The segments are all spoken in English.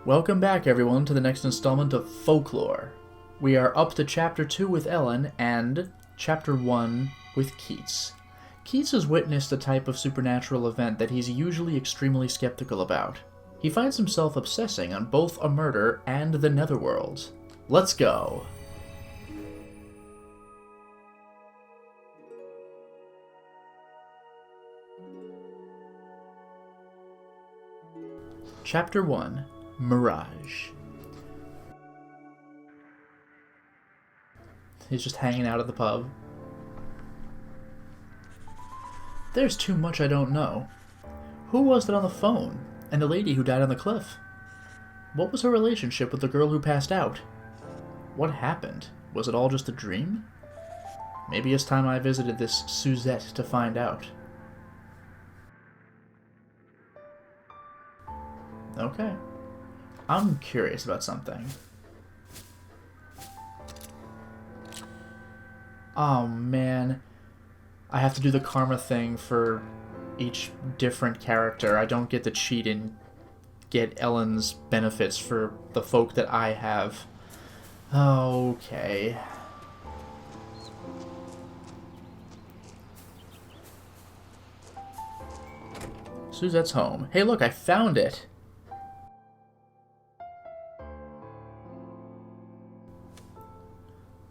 Welcome back, everyone, to the next installment of Folklore. We are up to Chapter 2 with Ellen and Chapter 1 with Keats. Keats has witnessed a type of supernatural event that he's usually extremely skeptical about. He finds himself obsessing on both a murder and the netherworld. Let's go! Chapter 1, Mirage. He's just hanging out at the pub. There's too much I don't know. Who was that on the phone? And the lady who died on the cliff? What was her relationship with the girl who passed out? What happened? Was it all just a dream? Maybe it's time I visited this Suzette to find out. Okay. I'm curious about something. Oh man. I have to do the karma thing for each different character. I don't get to cheat and get Ellen's benefits for the folk that I have. Okay. Suzette's home. Hey look, I found it!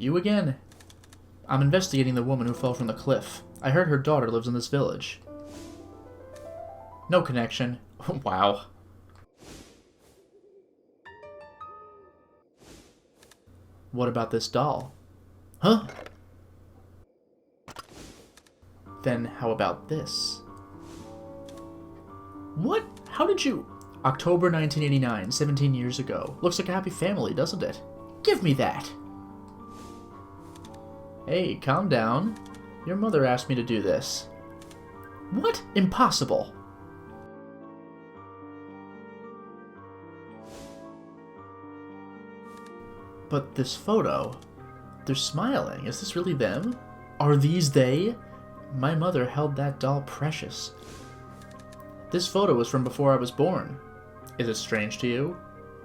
You again. I'm investigating the woman who fell from the cliff. I heard her daughter lives in this village. No connection. Wow. What about this doll? Huh? Then how about this? What? How did you... October 1989, 17 years ago. Looks like a happy family, doesn't it? Give me that! Hey, calm down. Your mother asked me to do this. What? Impossible. But this photo... They're smiling. Is this really them? Are these they? My mother held that doll precious. This photo was from before I was born. Is it strange to you?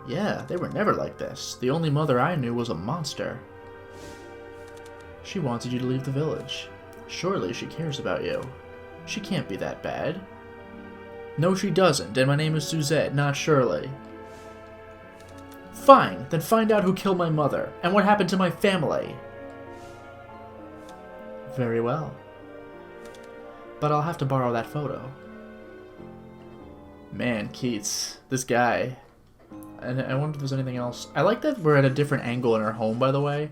Yeah, they were never like this. The only mother I knew was a monster. She wanted you to leave the village. Surely she cares about you. She can't be that bad. No, she doesn't, and my name is Suzette, not Shirley. Fine, then find out who killed my mother, and what happened to my family. Very well. But I'll have to borrow that photo. Man, Keats. This guy. And I wonder if there's anything else. I like that we're at a different angle in her home, by the way.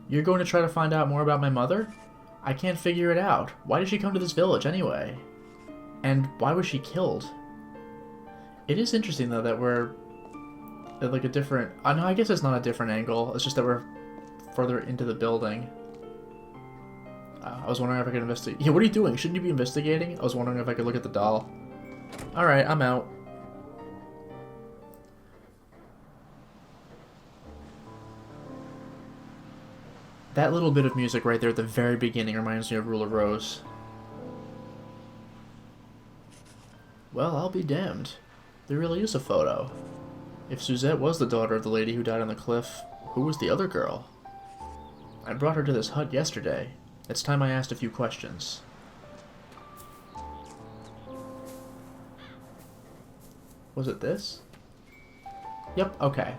You're going to try to find out more about my mother? I can't figure it out. Why did she come to this village anyway? And why was she killed? It is interesting, though, that we're at like a different... no, I guess it's not a different angle. It's just that we're further into the building. I was wondering if I could investigate... Yeah, what are you doing? Shouldn't you be investigating? I was wondering if I could look at the doll. Alright, I'm out. That little bit of music right there at the very beginning reminds me of Rule of Rose. Well, I'll be damned. There really is a photo. If Suzette was the daughter of the lady who died on the cliff, who was the other girl? I brought her to this hut yesterday. It's time I asked a few questions. Was it this? Yep, okay.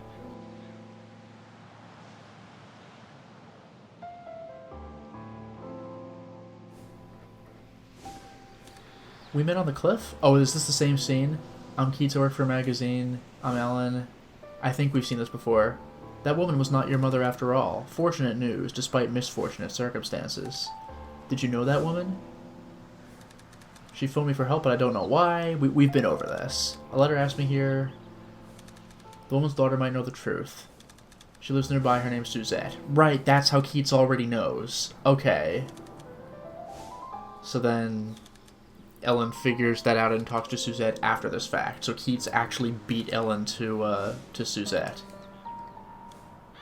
We met on the cliff? Oh, is this the same scene? I'm Keats, I work for a magazine. I'm Ellen. I think we've seen this before. That woman was not your mother after all. Fortunate news, despite misfortunate circumstances. Did you know that woman? She phoned me for help, but I don't know why. We've been over this. A letter asked me here. The woman's daughter might know the truth. She lives nearby, her name's Suzette. Right, that's how Keats already knows. Okay. So then... Ellen figures that out and talks to Suzette after this fact. So Keats actually beat Ellen to Suzette.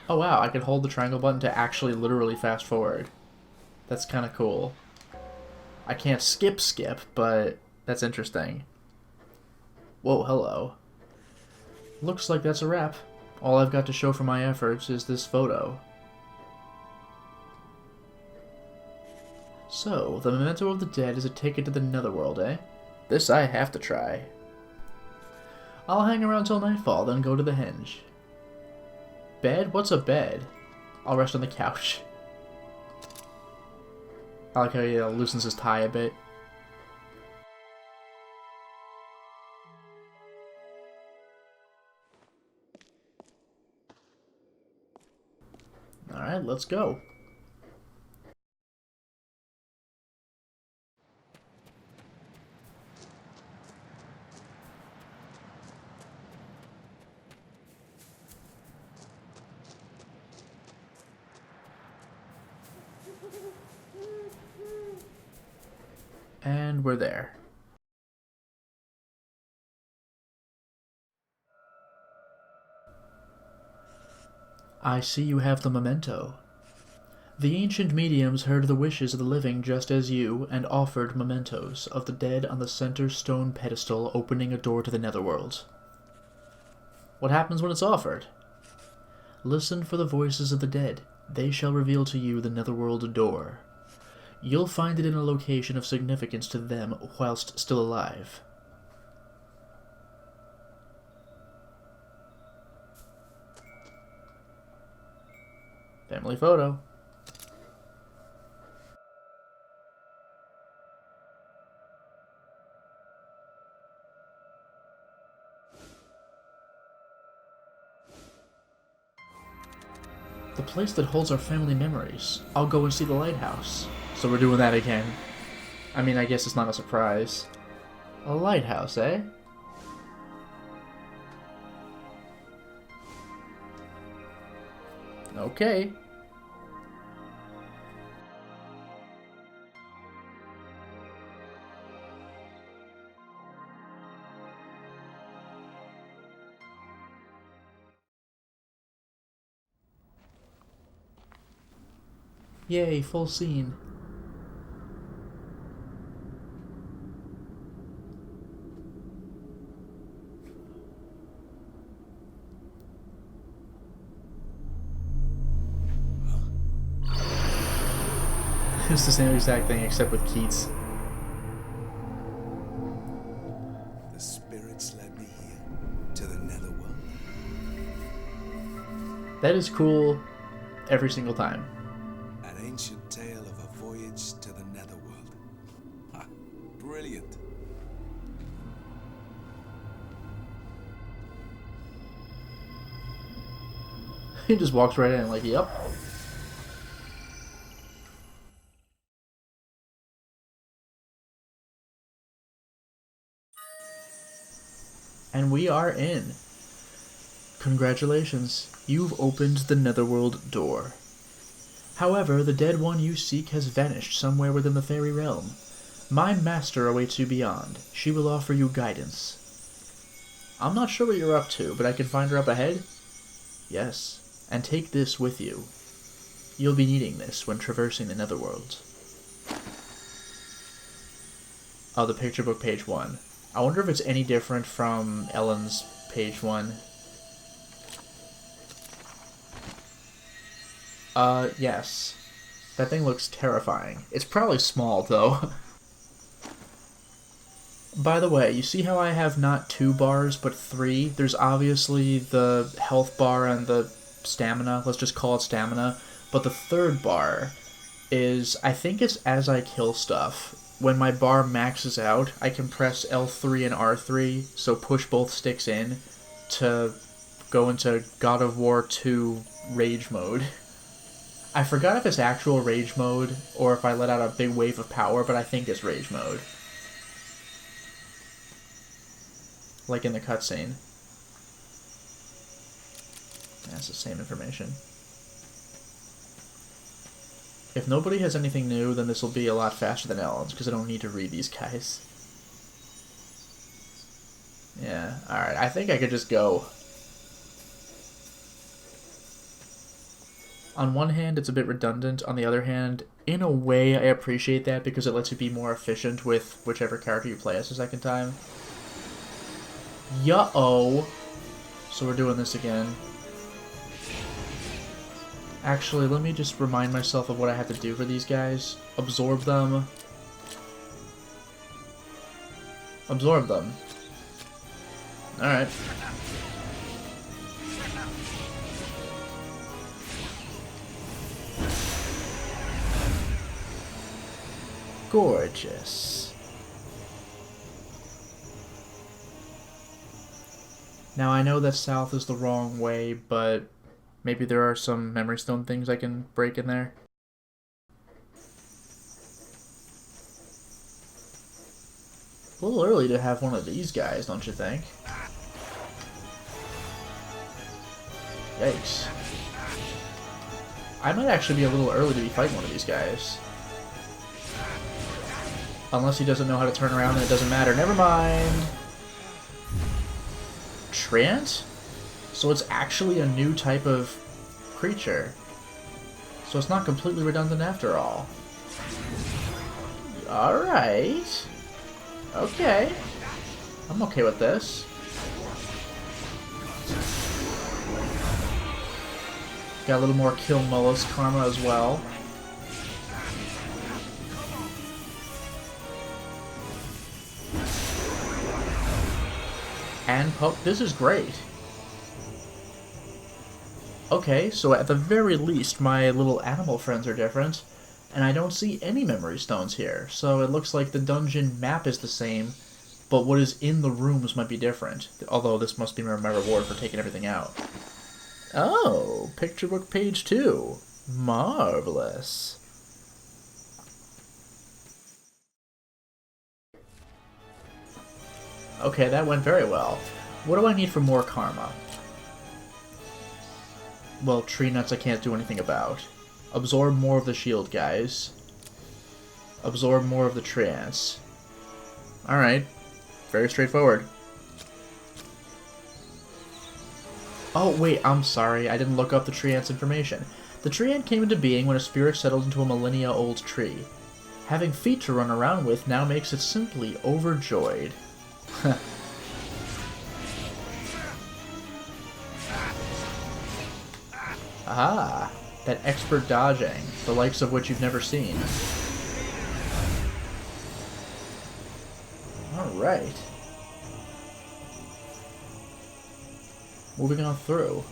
Oh wow, I can hold the triangle button to actually literally fast forward. That's kind of cool. I can't skip, but that's interesting. Whoa, hello. Looks like that's a wrap. All I've got to show for my efforts is this photo. So, the memento of the dead is a ticket to the netherworld, eh? This I have to try. I'll hang around till nightfall, then go to the henge. Bed? What's a bed? I'll rest on the couch. I like how he loosens his tie a bit. Alright, let's go. And we're there. I see you have the memento. The ancient mediums heard the wishes of the living just as you, and offered mementos of the dead on the center stone pedestal opening a door to the netherworld. What happens when it's offered? Listen for the voices of the dead. They shall reveal to you the netherworld door. You'll find it in a location of significance to them whilst still alive. Family photo. The place that holds our family memories. I'll go and see the lighthouse. So we're doing that again. I mean, I guess it's not a surprise. A lighthouse, eh? Okay. Yay, full scene. It's the same exact thing except with Keats. The spirits led me here to the netherworld. That is cool every single time. An ancient tale of a voyage to the netherworld. Ah, brilliant. He just walks right in like, yep. And we are in. Congratulations, you've opened the netherworld door. However, the dead one you seek has vanished somewhere within the Faery Realm. My master awaits you beyond. She will offer you guidance. I'm not sure what you're up to, but I can find her up ahead? Yes, and take this with you. You'll be needing this when traversing the netherworld. Oh, the picture book page 1. I wonder if it's any different from Ellen's page 1. Yes. That thing looks terrifying. It's probably small, though. By the way, you see how I have not 2 bars, but 3? There's obviously the health bar and the stamina. Let's just call it stamina. But the 3rd bar is, I think it's as I kill stuff. When my bar maxes out, I can press L3 and R3, so push both sticks in, to go into God of War 2 Rage mode. I forgot if it's actual Rage mode, or if I let out a big wave of power, but I think it's Rage mode. Like in the cutscene. That's the same information. If nobody has anything new, then this will be a lot faster than Ellen's, because I don't need to read these guys. Yeah, alright, I think I could just go. On one hand, it's a bit redundant. On the other hand, in a way, I appreciate that, because it lets you be more efficient with whichever character you play as the second time. Yo-oh! So we're doing this again. Actually, let me just remind myself of what I have to do for these guys. Absorb them. Absorb them. Alright. Gorgeous. Now I know that south is the wrong way, but maybe there are some memory stone things I can break in there. A little early to have one of these guys, don't you think? Yikes. I might actually be a little early to be fighting one of these guys. Unless he doesn't know how to turn around, then it doesn't matter. Never mind. Trant? So it's actually a new type of creature. So it's not completely redundant after all. Alright. Okay. I'm okay with this. Got a little more Kill Mullis karma as well. And poke. This is great. Okay, so at the very least, my little animal friends are different, and I don't see any memory stones here. So it looks like the dungeon map is the same, but what is in the rooms might be different. Although this must be my reward for taking everything out. Oh, picture book page 2. Marvelous. Okay, that went very well. What do I need for more karma? Well, tree nuts I can't do anything about. Absorb more of the shield guys. Absorb more of the trance. Alright. Very straightforward. Oh, wait, I'm sorry. I didn't look up the tree ants information. The tree ant came into being when a spirit settled into a millennia-old tree. Having feet to run around with now makes it simply overjoyed. Aha! That expert dodging, the likes of which you've never seen. Alright. Moving on through.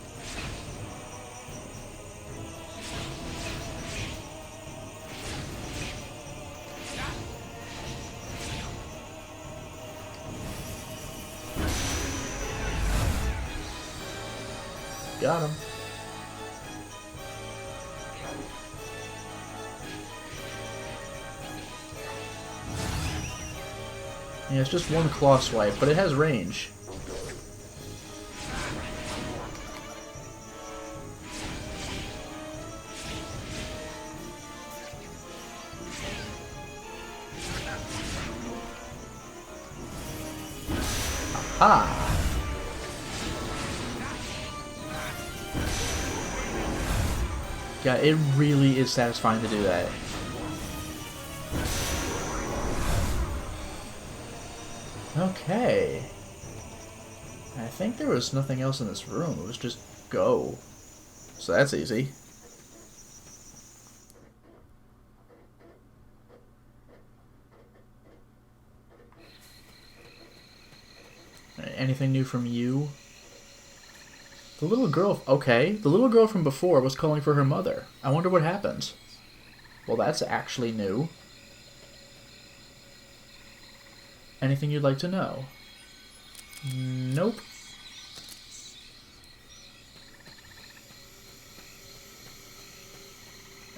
Got him. Yeah, it's just one claw swipe, but it has range. Aha! Yeah, it really is satisfying to do that. Okay. I think there was nothing else in this room. It was just go. So that's easy. Anything new from you? The little girl... Okay, the little girl from before was calling for her mother. I wonder what happened. Well, that's actually new. Anything you'd like to know? Nope.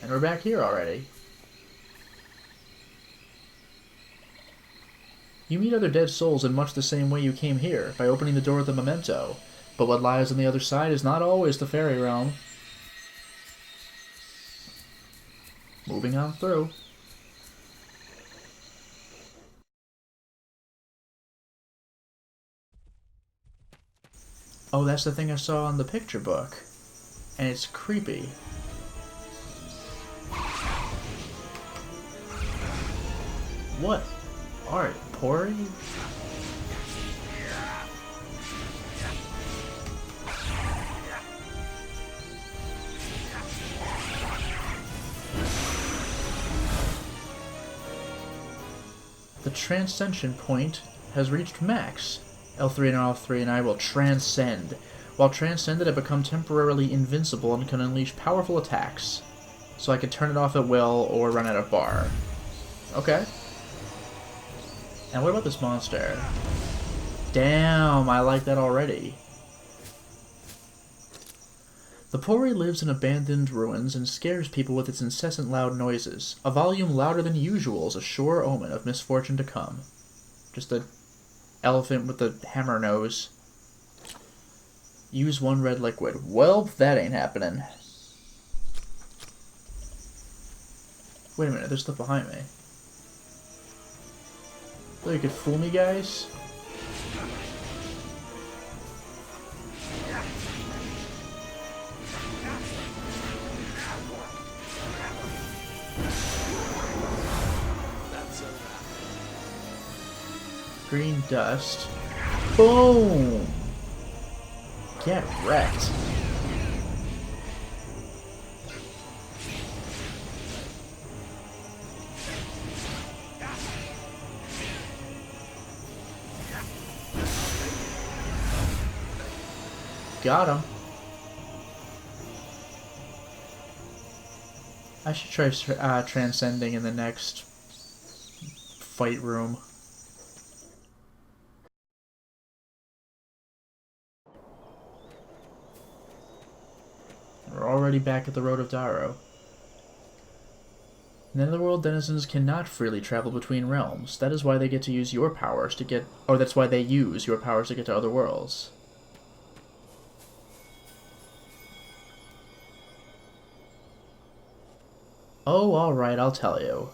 And we're back here already. You meet other dead souls in much the same way you came here, by opening the door of the memento. But what lies on the other side is not always the Faery Realm. Moving on through. Oh, that's the thing I saw on the picture book. And it's creepy. What? Art? Pori? The transcension point has reached max. L3 and L3 and I will transcend. While transcended, I become temporarily invincible and can unleash powerful attacks. So I can turn it off at will or run out of bar. Okay. And what about this monster? Damn, I like that already. The Pori lives in abandoned ruins and scares people with its incessant loud noises. A volume louder than usual is a sure omen of misfortune to come. Just an elephant with a hammer nose. Use 1 red liquid. Well, that ain't happening. Wait a minute, there's stuff behind me. So you could fool me, guys? Green dust. Boom! Get wrecked. Got him. I should try transcending in the next fight room. We're already back at the Road of Darrow. Netherworld denizens cannot freely travel between realms. That is why they get to use your powers to get... Or that's why they use your powers to get to other worlds. Oh, alright, I'll tell you.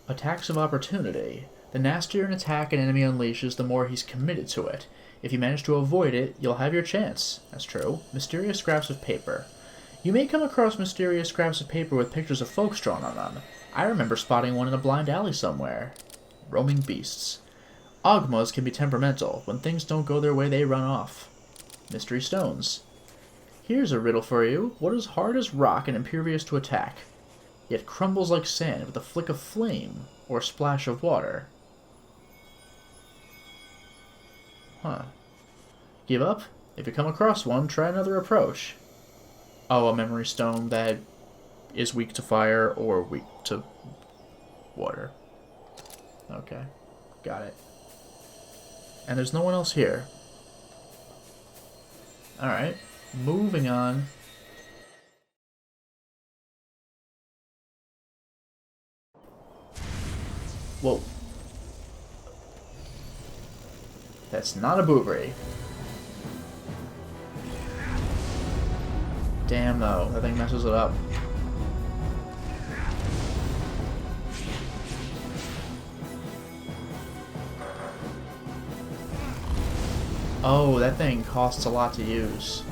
Attacks of opportunity. The nastier an attack an enemy unleashes, the more he's committed to it. If you manage to avoid it, you'll have your chance. That's true. Mysterious scraps of paper. You may come across mysterious scraps of paper with pictures of folks drawn on them. I remember spotting one in a blind alley somewhere. Roaming beasts. Ogmas can be temperamental. When things don't go their way, they run off. Mystery stones. Here's a riddle for you. What is hard as rock and impervious to attack, yet crumbles like sand with a flick of flame or a splash of water? Huh. Give up? If you come across one, try another approach. Oh, a memory stone that is weak to fire or weak to water. Okay. Got it. And there's no one else here. Alright. Moving on. Whoa. That's not a boobery. Damn though, that thing messes it up. Oh, that thing costs a lot to use.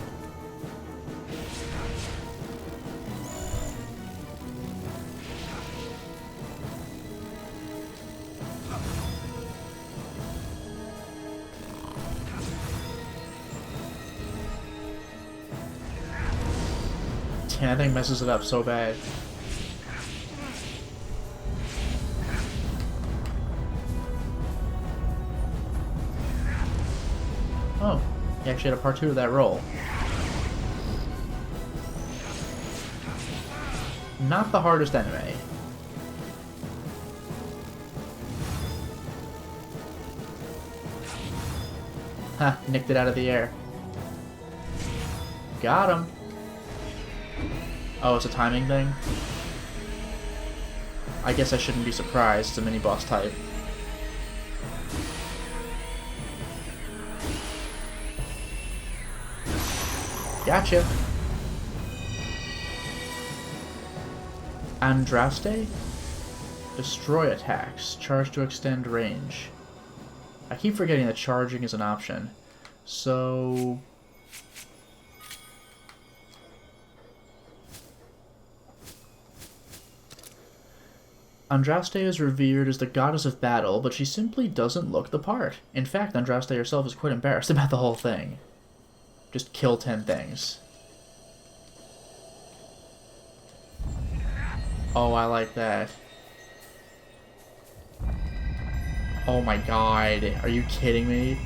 That thing messes it up so bad. Oh, he actually had a part 2 of that roll. Not the hardest enemy. Ha, nicked it out of the air. Got him. Oh, it's a timing thing? I guess I shouldn't be surprised. It's a mini-boss type. Gotcha! Andraste? Destroy attacks. Charge to extend range. I keep forgetting that charging is an option. So... Andraste is revered as the goddess of battle, but she simply doesn't look the part. In fact, Andraste herself is quite embarrassed about the whole thing. Just kill 10 things. Oh, I like that. Oh my god. Are you kidding me?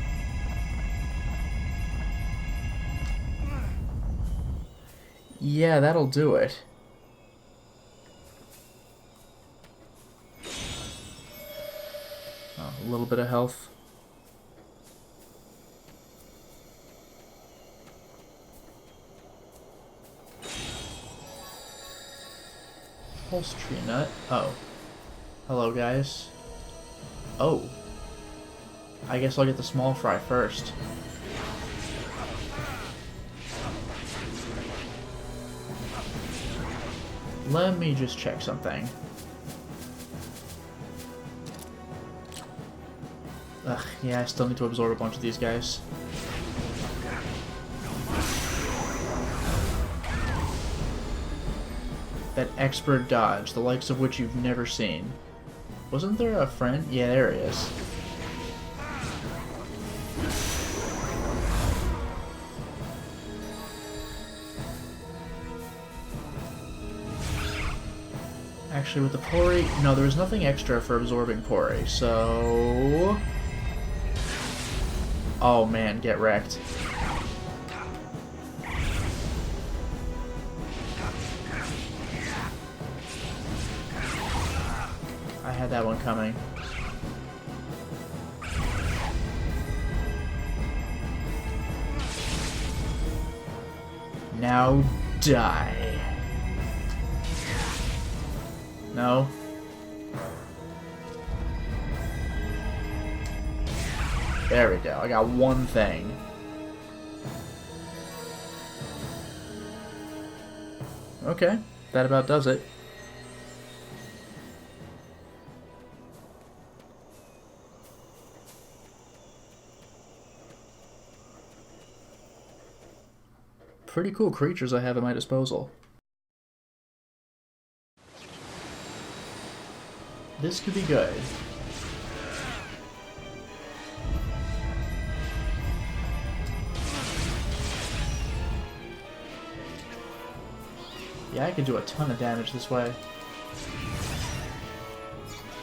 Yeah, that'll do it. Oh, a little bit of health. Pulse tree nut. Oh. Hello, guys. Oh. I guess I'll get the small fry first. Let me just check something. Ugh, yeah, I still need to absorb a bunch of these guys. That expert dodge, the likes of which you've never seen. Wasn't there a friend? Yeah, there he is. Actually, with the Pori... No, there was nothing extra for absorbing Pori, so... Oh man, get wrecked. I had that one coming. Now die. No. There we go. I got one thing. Okay, that about does it. Pretty cool creatures I have at my disposal. This could be good. Yeah, I could do a ton of damage this way.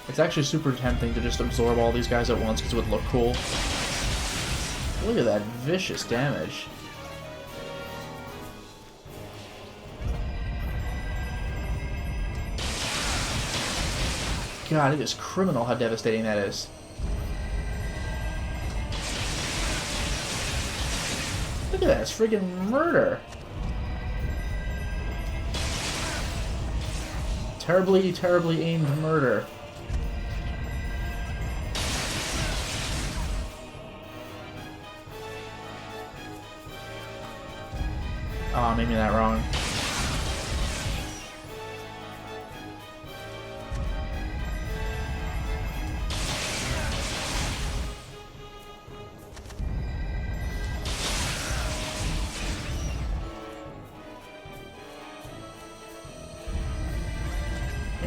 It's actually super tempting to just absorb all these guys at once because it would look cool. Look at that vicious damage. God, it is criminal how devastating that is. Look at that, it's friggin' murder. Terribly, terribly aimed murder. Oh, I made me that wrong.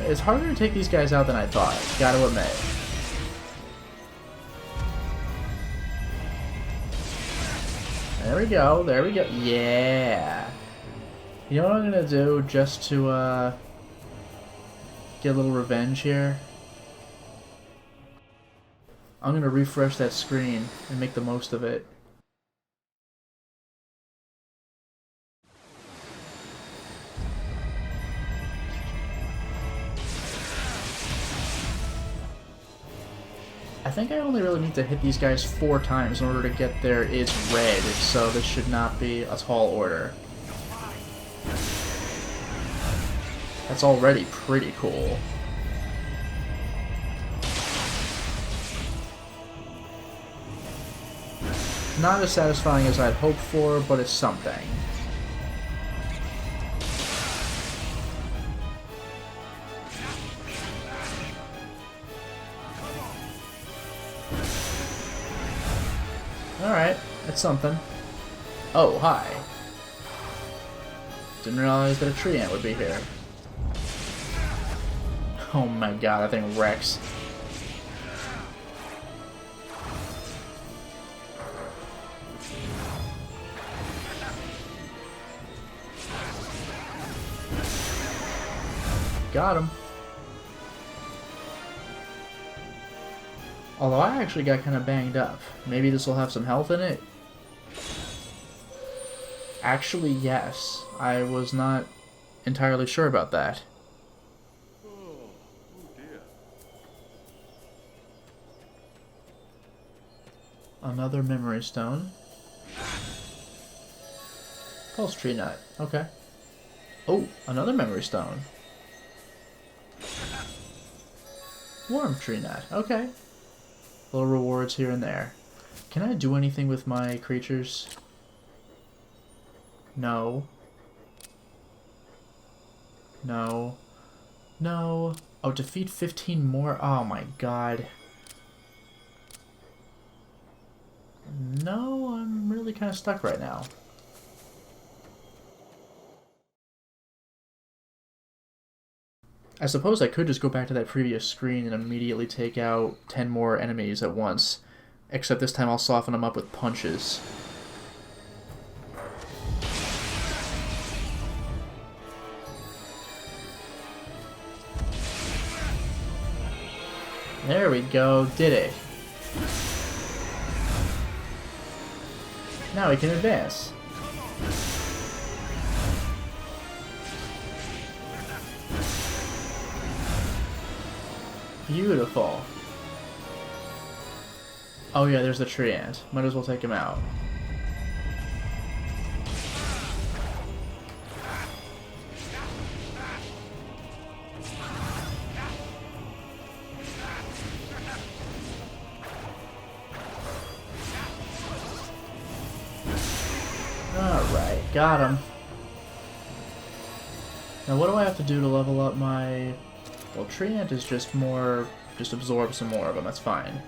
It's harder to take these guys out than I thought, gotta admit. There we go, there we go. Yeah. You know what I'm gonna do just to get a little revenge here? I'm gonna refresh that screen and make the most of it. I think I only really need to hit these guys 4 times in order to get their "is red," so this should not be a tall order. That's already pretty cool. Not as satisfying as I'd hoped for, but it's something. Alright, that's something. Oh, hi. Didn't realize that a tree ant would be here. Oh my god, that thing wrecks. Got him. Although I actually got kind of banged up. Maybe this will have some health in it? Actually, yes. I was not entirely sure about that. Oh dear. Another memory stone. Pulse tree nut. Okay. Oh, another memory stone. Worm tree nut. Okay. Little rewards here and there. Can I do anything with my creatures? No. No. No. Oh, defeat 15 more? Oh my god. No, I'm really kind of stuck right now. I suppose I could just go back to that previous screen and immediately take out 10 more enemies at once. Except this time I'll soften them up with punches. There we go, did it. Now we can advance. Beautiful. Oh yeah, there's the tree ant. Might as well take him out. Alright, got him. Now what do I have to do to level up my... Well, tree ant is just more... just absorb some more of them, that's fine.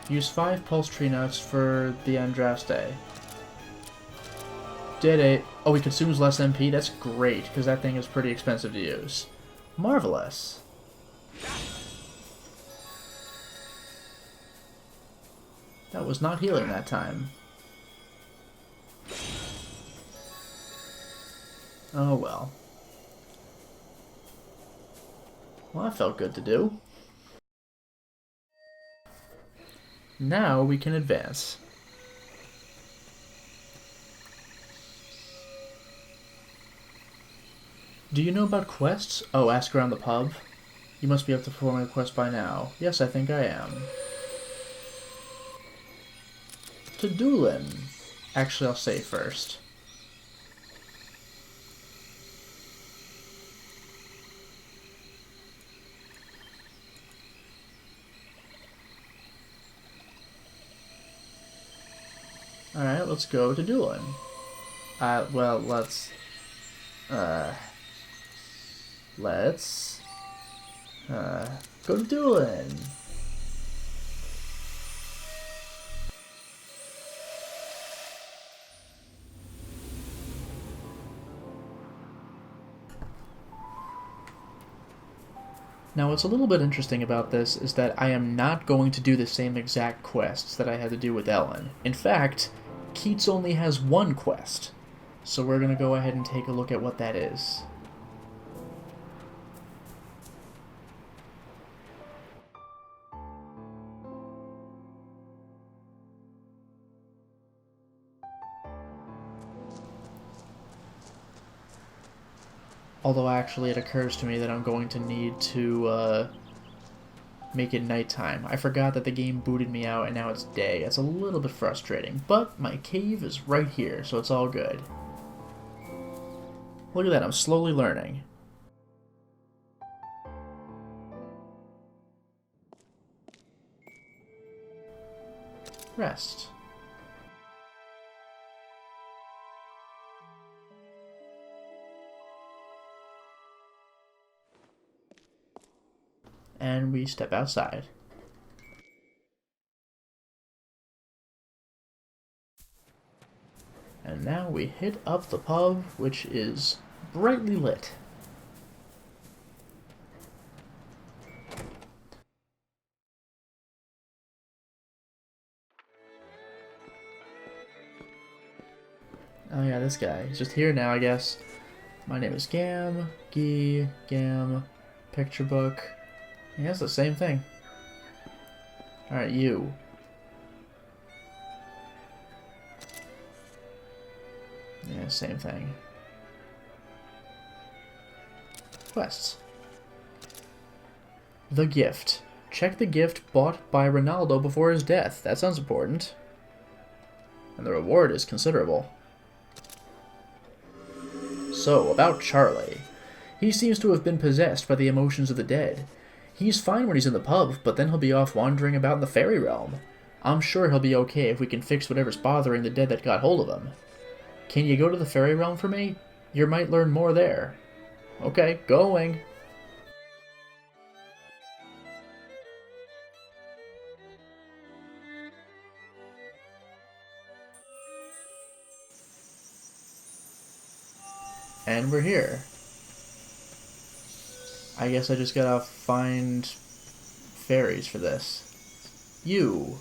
Use 5 pulse tree nuts for the Andraste. Did it. Oh, he consumes less MP? That's great, because that thing is pretty expensive to use. Marvelous. That was not healing that time. Oh well. Well, that felt good to do. Now we can advance. Do you know about quests? Oh, ask around the pub. You must be able to perform a quest by now. Yes, I think I am. To Doolin. Actually, I'll say first. Alright, let's go to Doolin. Well, let's go to Doolin. Now, what's a little bit interesting about this is that I am not going to do the same exact quests that I had to do with Ellen. In fact, Keats only has one quest, so we're going to go ahead and take a look at what that is. Although actually it occurs to me that I'm going to need to make it nighttime. I forgot that the game booted me out and now it's day. It's a little bit frustrating, but my cave is right here, so it's all good. Look at that, I'm slowly learning. Rest. And we step outside. And now we hit up the pub, which is brightly lit. Oh yeah, this guy. He's just here now, I guess. My name is Gam, Gam, picture book. He has the same thing. Alright, you. Yeah, same thing. Quests. The gift. Check the gift bought by Rinaldo before his death. That sounds important. And the reward is considerable. So, about Charlie. He seems to have been possessed by the emotions of the dead. He's fine when he's in the pub, but then he'll be off wandering about in the Faery Realm. I'm sure he'll be okay if we can fix whatever's bothering the dead that got hold of him. Can you go to the Faery Realm for me? You might learn more there. Okay, going. And we're here. I guess I just gotta find fairies for this. You.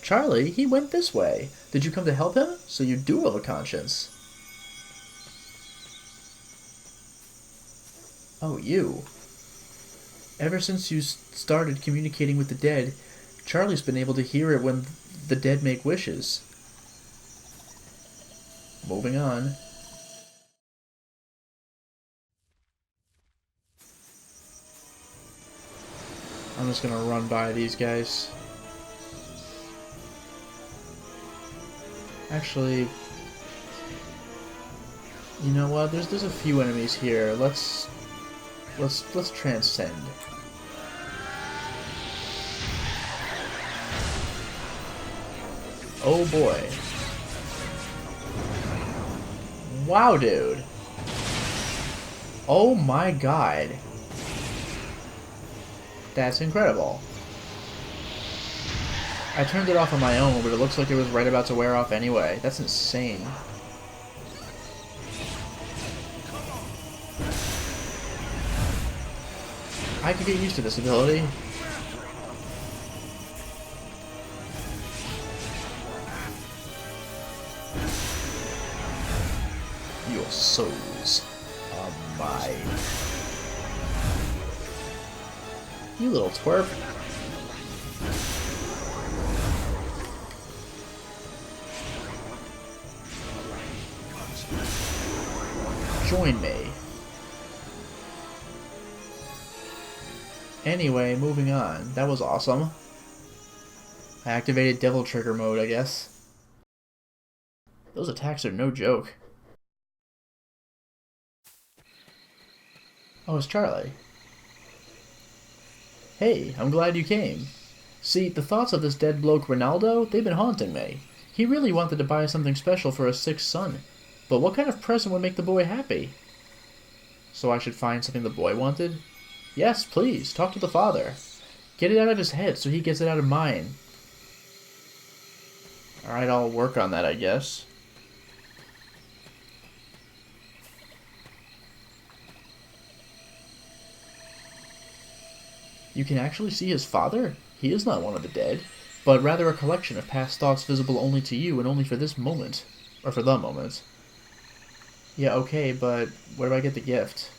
Charlie, he went this way. Did you come to help him? So you do have a conscience. Oh, you. Ever since you started communicating with the dead, Charlie's been able to hear it when the dead make wishes. Moving on. I'm just gonna run by these guys. Actually, you know what? There's a few enemies here. Let's transcend. Oh boy. Wow, dude. Oh my god. That's incredible. I turned it off on my own, but it looks like it was right about to wear off anyway. That's insane. I could get used to this ability. Your souls are mine. You little twerp. Join me. Anyway, moving on. That was awesome. I activated Devil Trigger mode, I guess. Those attacks are no joke. Oh, it's Charlie. Hey, I'm glad you came. See, the thoughts of this dead bloke Rinaldo, they've been haunting me. He really wanted to buy something special for his sick son. But what kind of present would make the boy happy? So I should find something the boy wanted? Yes, please, talk to the father. Get it out of his head so he gets it out of mine. Alright, I'll work on that, I guess. You can actually see his father? He is not one of the dead, but rather a collection of past thoughts visible only to you and only for this moment. Or for the moment. Yeah, okay, but where do I get the gift?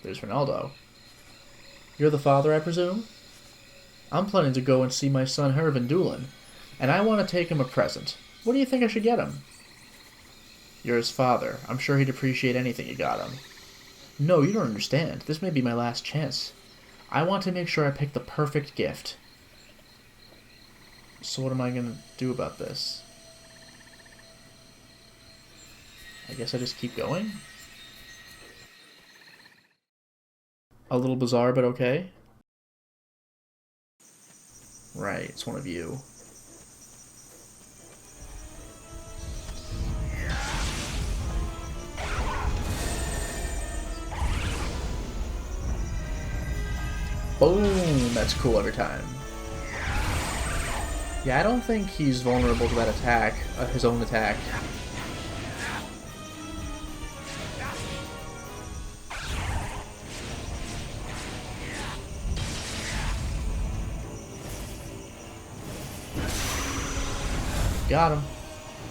There's Rinaldo. You're the father, I presume? I'm planning to go and see my son Hervin Doolin, and I want to take him a present. What do you think I should get him? You're his father. I'm sure he'd appreciate anything you got him. No, you don't understand. This may be my last chance. I want to make sure I pick the perfect gift. So what am I going to do about this? I guess I just keep going? A little bizarre, but okay. Right, it's one of you. Boom! That's cool every time. Yeah, I don't think he's vulnerable to that attack, his own attack. Got him.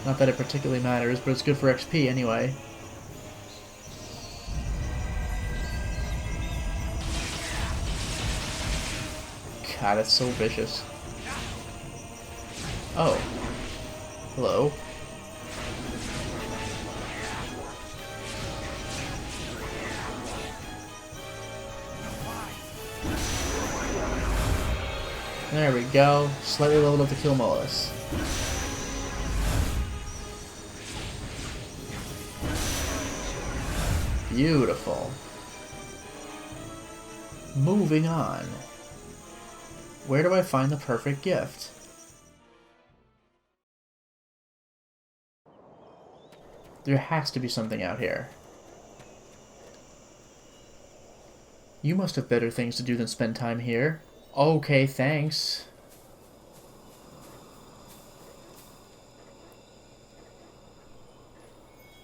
Not that it particularly matters, but it's good for XP anyway. God, that's so vicious. Oh. Hello. There we go. Slightly leveled up to kill Mollis. Beautiful. Moving on. Where do I find the perfect gift? There has to be something out here. You must have better things to do than spend time here. Okay, thanks.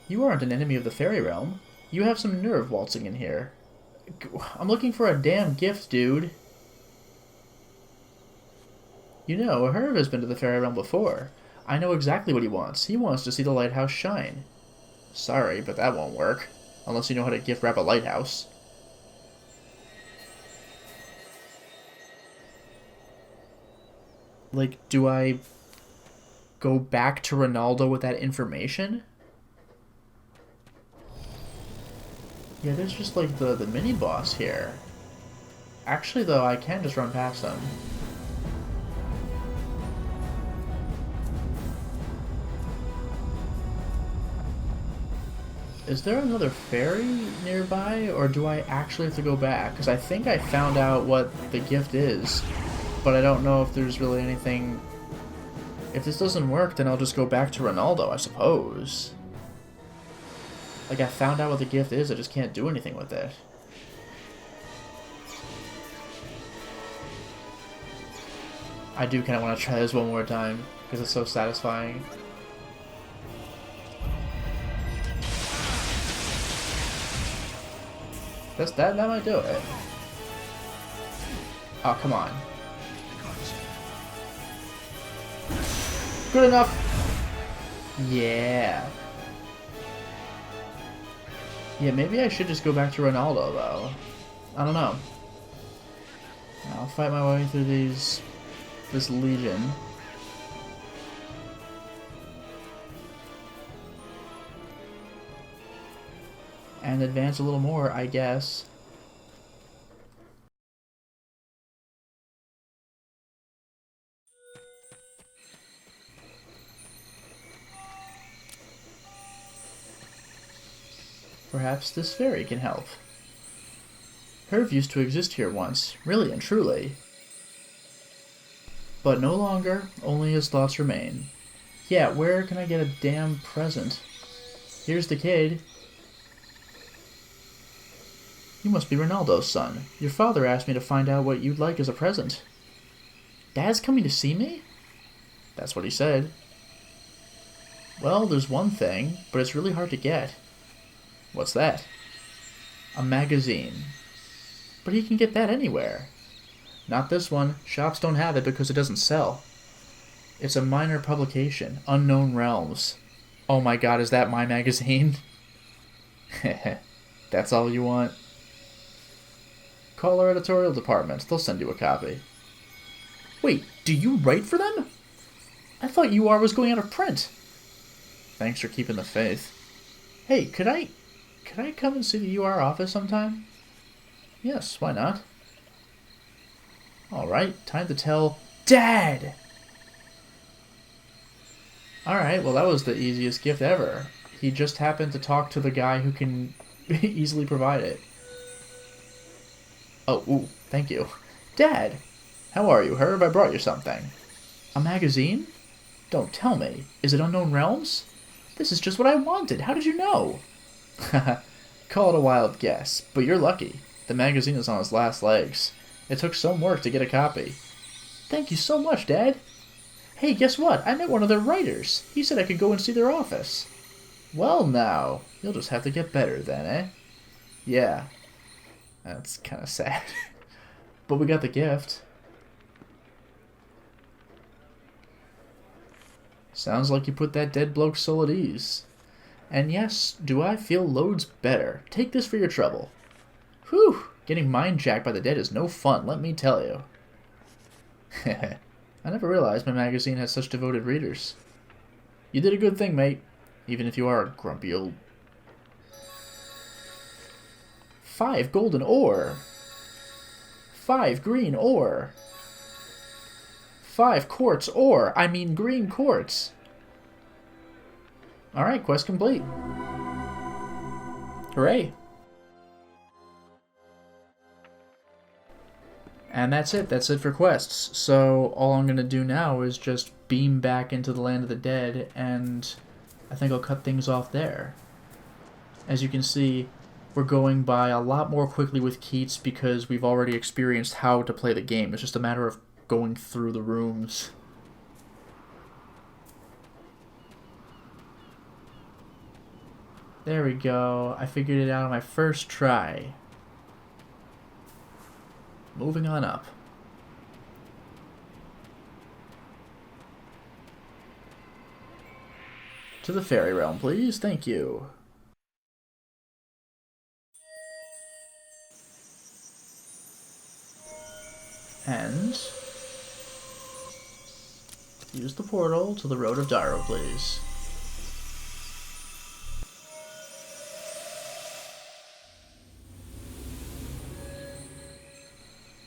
You aren't an enemy of the Faery Realm. You have some nerve waltzing in here. I'm looking for a damn gift, dude. You know, Herb has been to the Faery Realm before. I know exactly what he wants. He wants to see the lighthouse shine. Sorry, but that won't work. Unless you know how to gift wrap a lighthouse. Like, do I go back to Rinaldo with that information? Yeah, there's just like the mini-boss here. Actually, though, I can just run past them. Is there another ferry nearby, or do I actually have to go back? Because I think I found out what the gift is, but I don't know if there's really anything... If this doesn't work, then I'll just go back to Rinaldo, I suppose. Like, I found out what the gift is, I just can't do anything with it. I do kind of want to try this one more time, because it's so satisfying. That might do it. Oh, come on. Good enough! Yeah. Yeah, maybe I should just go back to Rinaldo, though. I don't know. I'll fight my way through this legion. And advance a little more, I guess. Perhaps this fairy can help. Herve used to exist here once, really and truly. But no longer, only his thoughts remain. Yeah, where can I get a damn present? Here's the kid. You must be Rinaldo's son. Your father asked me to find out what you'd like as a present. Dad's coming to see me? That's what he said. Well, there's one thing, but it's really hard to get. What's that? A magazine. But he can get that anywhere. Not this one. Shops don't have it because it doesn't sell. It's a minor publication. Unknown Realms. Oh my god, is that my magazine? That's all you want? Call our editorial department. They'll send you a copy. Wait, do you write for them? I thought UR was going out of print. Thanks for keeping the faith. Hey, could I come and see the UR office sometime? Yes, why not? Alright, time to tell Dad! Alright, well that was the easiest gift ever. He just happened to talk to the guy who can easily provide it. Oh, ooh, thank you. Dad! How are you, Herb? I brought you something. A magazine? Don't tell me. Is it Unknown Realms? This is just what I wanted. How did you know? Call it a wild guess, but you're lucky. The magazine is on its last legs. It took some work to get a copy. Thank you so much, Dad. Hey, guess what? I met one of their writers. He said I could go and see their office. Well, now, you'll just have to get better then, eh? Yeah. That's kind of sad. But we got the gift. Sounds like you put that dead bloke's soul at ease. And yes, do I feel loads better. Take this for your trouble. Whew, getting mind-jacked by the dead is no fun, let me tell you. I never realized my magazine had such devoted readers. You did a good thing, mate, even if you are a grumpy old... 5 golden ore! 5 green ore! 5 quartz ore! I mean green quartz! Alright, quest complete. Hooray! And that's it. That's it for quests. So all I'm going to do now is just beam back into the land of the dead, and I think I'll cut things off there. As you can see, we're going by a lot more quickly with Keats because we've already experienced how to play the game. It's just a matter of going through the rooms. There we go. I figured it out on my first try. Moving on up. To the Faery Realm, please. Thank you. And use the portal to the Road of Darrow, please.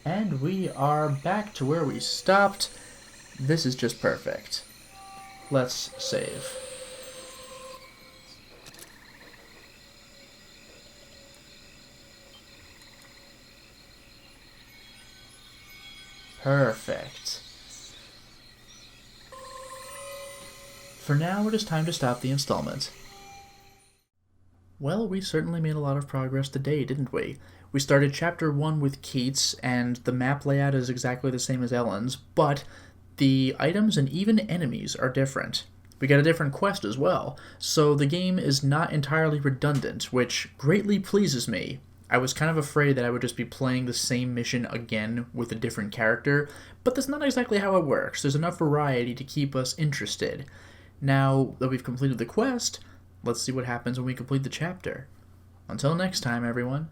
And we are back to where we stopped. This is just perfect. Let's save. Perfect. For now, it is time to stop the installment. Well, we certainly made a lot of progress today, didn't we? We started Chapter 1 with Keats, and the map layout is exactly the same as Ellen's, but the items and even enemies are different. We got a different quest as well, so the game is not entirely redundant, which greatly pleases me. I was kind of afraid that I would just be playing the same mission again with a different character, but that's not exactly how it works. There's enough variety to keep us interested. Now that we've completed the quest, let's see what happens when we complete the chapter. Until next time, everyone.